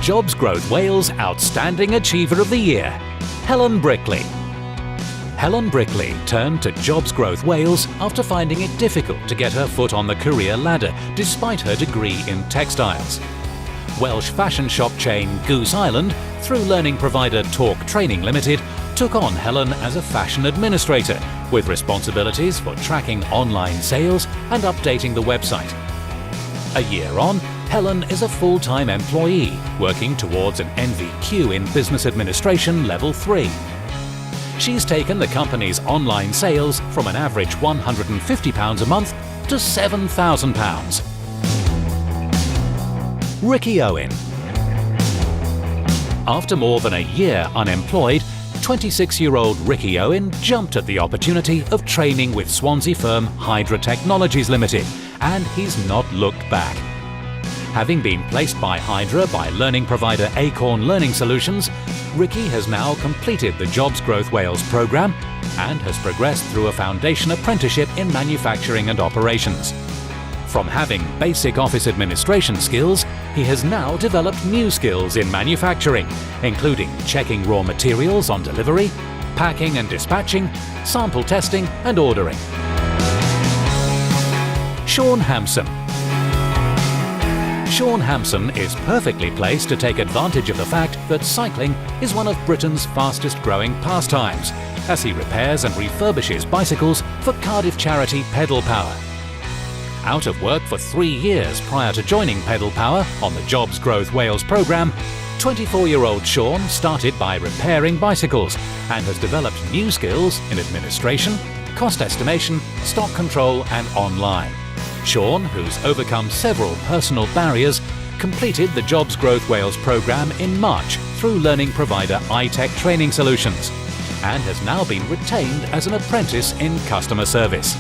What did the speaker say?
Jobs Growth Wales Outstanding Achiever of the Year, Helen Brickley. Helen Brickley turned to Jobs Growth Wales after finding it difficult to get her foot on the career ladder despite her degree in textiles. Welsh fashion shop chain Goose Island, through learning provider Talk Training Limited, took on Helen as a fashion administrator with responsibilities for tracking online sales and updating the website. A year on, Helen is a full-time employee working towards an NVQ in Business Administration Level 3. She's taken the company's online sales from an average £150 a month to £7,000. Ricky Owen. After more than a year unemployed, 26-year-old Ricky Owen jumped at the opportunity of training with Swansea firm Hydra Technologies Limited, and he's not looked back. Having been placed by Hydra by learning provider Acorn Learning Solutions, Ricky has now completed the Jobs Growth Wales programme and has progressed through a foundation apprenticeship in manufacturing and operations. From having basic office administration skills, he has now developed new skills in manufacturing, including checking raw materials on delivery, packing and dispatching, sample testing and ordering. Shaun Hampson. Shaun Hampson is perfectly placed to take advantage of the fact that cycling is one of Britain's fastest growing pastimes, as he repairs and refurbishes bicycles for Cardiff charity Pedal Power. Out of work for 3 years prior to joining Pedal Power on the Jobs Growth Wales programme, 24-year-old Shaun started by repairing bicycles and has developed new skills in administration, cost estimation, stock control and online. Shaun, who's overcome several personal barriers, completed the Jobs Growth Wales programme in March through learning provider iTech Training Solutions and has now been retained as an apprentice in customer service.